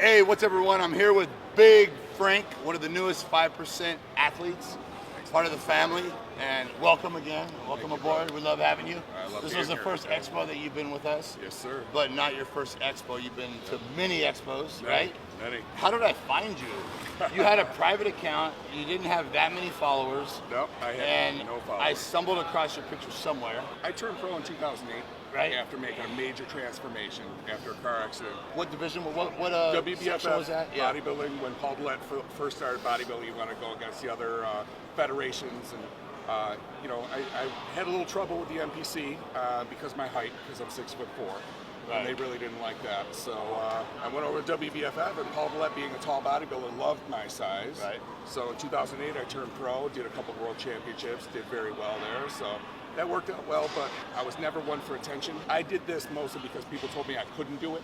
Hey, what's up, everyone? I'm here with Big Frank, one of the newest 5% athletes, part of the family, and welcome again. Welcome aboard. We love having you. This was the first expo that you've been with us. Yes, sir. But not your first expo. You've been to many expos, right? Many. How did I find you? You had a private account. You didn't have that many followers. Nope, I had And no followers. I stumbled across your picture somewhere. I turned pro in 2008. Right. After making a major transformation after a car accident. What division? What WBFF section was that? Yeah. bodybuilding. When Paul Blett first started bodybuilding, you want to go against the other federations, and I had a little trouble with the NPC because of my height, because I'm 6'4", Right. and they really didn't like that. So I went over to WBFF, and Paul Blett, being a tall bodybuilder, loved my size. Right. So in 2008, I turned pro, did a couple of world championships, did very well there. So that worked out well, but I was never one for attention. I did this mostly because people told me I couldn't do it,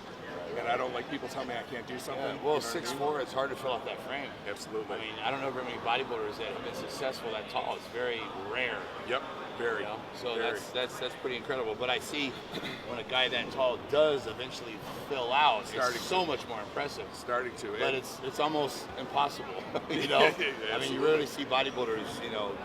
and I don't like people telling me I can't do something. Yeah, well, 6'4", it's hard to fill out that frame. Absolutely. I mean, I don't know very many bodybuilders that have been successful that tall. It's very rare. Yep. Very. You know? So very. that's pretty incredible. But I see when a guy that tall does eventually fill out, it's so much more impressive. Starting to. But it's almost impossible. You know, I mean, you rarely see bodybuilders,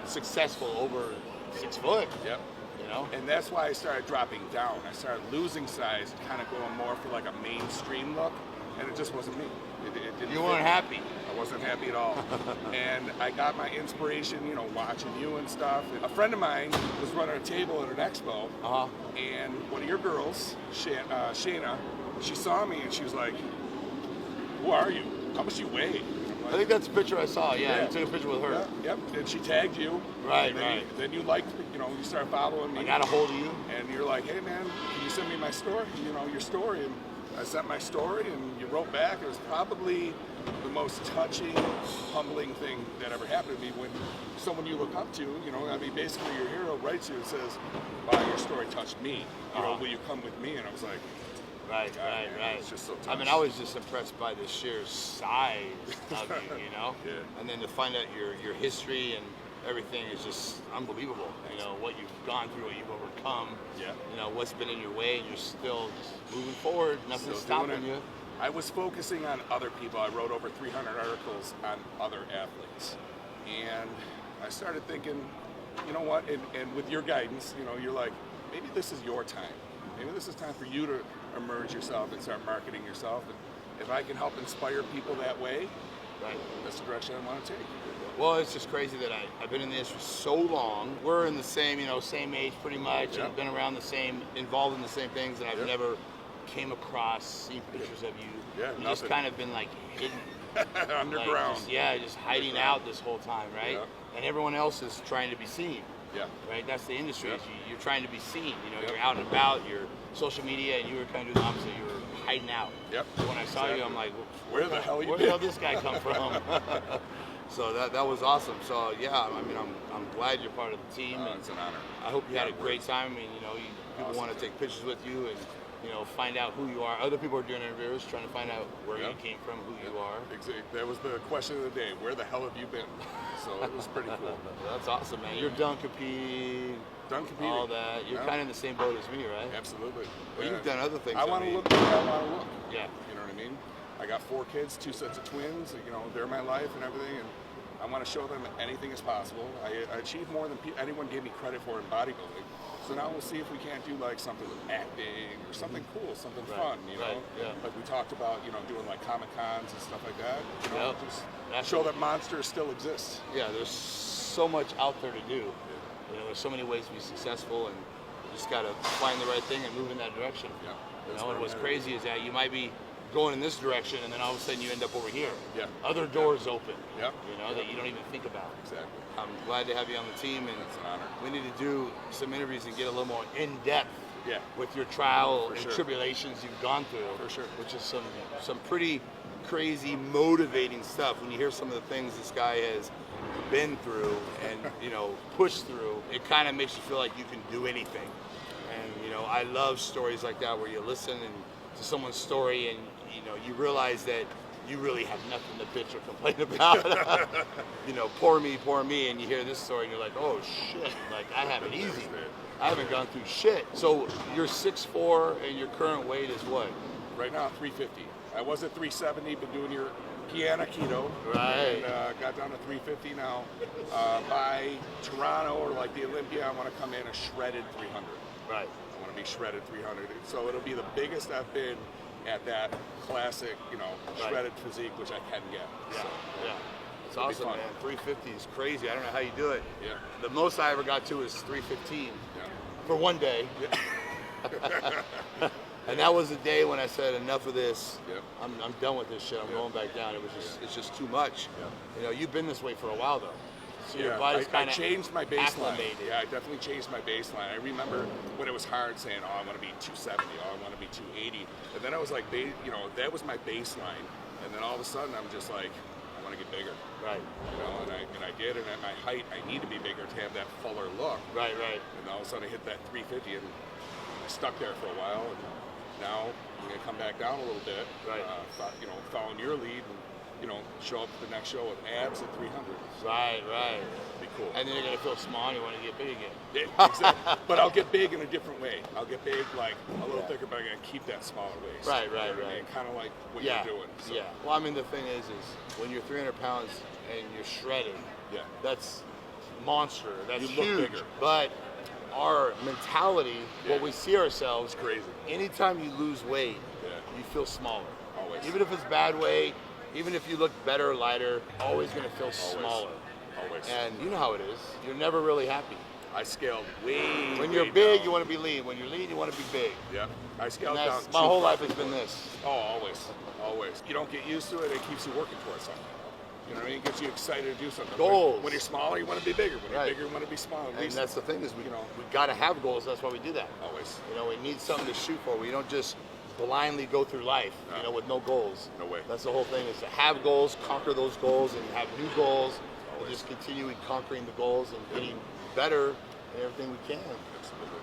successful over 6 foot. Yep. You know, and that's why I started dropping down. I started losing size, kind of going more for like a mainstream look, and it just wasn't me. It didn't you fit weren't me. happy. I wasn't happy at all. And I got my inspiration, watching you and stuff. A friend of mine was running a table at an expo, and one of your girls, Shayna, she saw me and she was like, "Who are you? How much do you weigh?" I think that's a picture I saw. Yeah, you took a picture with her. Yeah, yep. And she tagged you. Right, and then you liked, you started following me. I got a hold of you. And you're like, "Hey, man, can you send me my story? Your story." And I sent my story, and you wrote back. It was probably the most touching, humbling thing that ever happened to me when someone you look up to, basically your hero writes you and says, "Wow, your story touched me. Will you come with me?" And I was like, Right. It's just so touched. I mean, I was just impressed by the sheer size of you, Yeah. And then to find out your history and everything is just unbelievable. What you've gone through, what you've overcome. Yeah. What's been in your way, and you're still just moving forward. Nothing's Still doing stopping it. you. I was focusing on other people. I wrote over 300 articles on other athletes. And I started thinking, you know what, and with your guidance, you're like, maybe this is your time. Maybe this is time for you to emerge yourself and start marketing yourself. And if I can help inspire people that way, that's the direction I want to take. Well, it's just crazy that I've been in this for so long. We're in the same, same age pretty much, and been around involved in the same things, and I've never came across, seen pictures of you. Yeah, You've just kind of been like hidden. Underground. Just hiding out this whole time, right? Yeah. And everyone else is trying to be seen. Yeah. Right? That's the industry. Yep. You're trying to be seen. You're out and about, you're social media, and you were kind of doing the opposite. You were hiding out. Yep. So when I saw you, I'm like, where the hell did this guy come from? So that was awesome. So yeah, I mean, I'm glad you're part of the team. And it's an honor. I hope you had a great time. I mean, people want to take pictures with you and find out who you are. Other people are doing interviews, trying to find out where you came from, who you are. Exactly. That was the question of the day. Where the hell have you been? So it was pretty cool. That's awesome, man. You're done competing. Done competing. All that. You're kind of in the same boat as me, right? Absolutely. Well, you've done other things. I want to look the way I want to look. Yeah. You know what I mean? I got 4 kids, 2 sets of twins. They're my life and everything, and I want to show them anything is possible. I achieved more than anyone gave me credit for in bodybuilding. So now we'll see if we can't do like something with acting or something cool, something fun, Like we talked about, doing like Comic Cons and stuff like that. Just show that monsters still exist. Yeah, there's so much out there to do. There's so many ways to be successful, and you just got to find the right thing and move in that direction. Yeah. And what's crazy is that you might be going in this direction, and then all of a sudden you end up over here. Yeah. Other doors open. Yep. That you don't even think about. Exactly. I'm glad to have you on the team, and it's an honor. We need to do some interviews and get a little more in depth. Yeah. With your trial and tribulations you've gone through. For sure. Which is some pretty crazy, motivating stuff. When you hear some of the things this guy has been through and pushed through, it kind of makes you feel like you can do anything. And I love stories like that where you listen to someone's story and you realize that you really have nothing to bitch or complain about. Poor me, and you hear this story and you're like, oh shit, like I have it easy. I haven't gone through shit. So you're 6'4", and your current weight is what? Right now, 350. I was at 370, been doing your Piana keto. Right. And got down to 350 now. By Toronto or like the Olympia, I want to come in a shredded 300. Right. I want to be shredded 300. So it'll be the biggest I've been at that classic, shredded physique, which I can get. Yeah. So, Yeah. It's awesome, fun. man. 350 is crazy. I don't know how you do it. Yeah. The most I ever got to was 315 Yeah. for one day. And that was the day when I said enough of this. Yep. I'm done with this shit. I'm going back down. It was it's just too much. Yeah. You've been this way for a while though. So your Yeah, body's I kind of changed my baseline. acclimated. Yeah, I definitely changed my baseline. I remember when it was hard saying, "Oh, I want to be 270. Oh, I want to be 280." And then I was like, that was my baseline. And then all of a sudden, I'm just like, I want to get bigger. Right. And I did. And at my height, I need to be bigger to have that fuller look. Right. Right. And all of a sudden, I hit that 350, and I stuck there for a while. And now I'm gonna come back down a little bit. Right. Following your lead, and show up to the next show with abs at 300. Right. Right. Be cool. And then you're gonna feel small and you want to get big again. Yeah, exactly. But I'll get big in a different way. I'll get big like a little thicker, but I'm gonna keep that smaller waist. Right. Kind of like what Yeah. you're doing. So, Yeah. Well, I mean, the thing is when you're 300 pounds and you're shredded, Yeah. that's monster. That's You look huge. bigger. But our mentality, what Yeah. we see ourselves, It's crazy. anytime you lose weight, Yeah. you feel smaller. Always. Even if it's bad weight, even if you look better, lighter, always gonna feel smaller. Always. And you know how it is. You're never really happy. I scaled way. When you're way big, down. you want to be lean. When you're lean, you want to be big. Yeah. I And scaled down. that's, my 2 whole life has pounds. been this. Oh, always. You don't get used to it. It keeps you working towards something. You know what I mean? It gets you excited to do something. Goals. When you're smaller, you want to be bigger. When you're Right. bigger, you want to be smaller. And that's the thing is we you know. got to have goals. That's why we do that. Always. We need something to shoot for. We don't just blindly go through life, No. with no goals. No way. That's the whole thing is to have goals, conquer those goals, and have new goals, and Always. just continue conquering the goals and getting better in everything we can. Absolutely.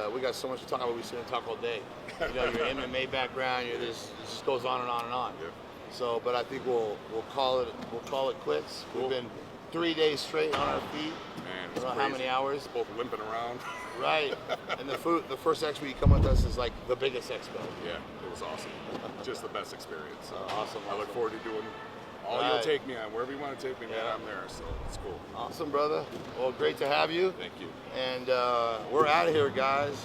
And we got so much to talk about. We sit and talk all day. Your MMA background, it just goes on and on and on. Yeah. So, but I think we'll call it quits. Cool. We've been 3 days straight on our feet. Man, I it's don't know how crazy. many hours. Both limping around. Right. And the first expo you come with us is like the biggest expo. Yeah, it was awesome. Just the best experience. So Awesome. I look forward to doing all Right. you'll take me on. Wherever you want to take me, man, Yeah. I'm there. So it's cool. Awesome, brother. Well, great to have you. Thank you. And we're out of here, guys.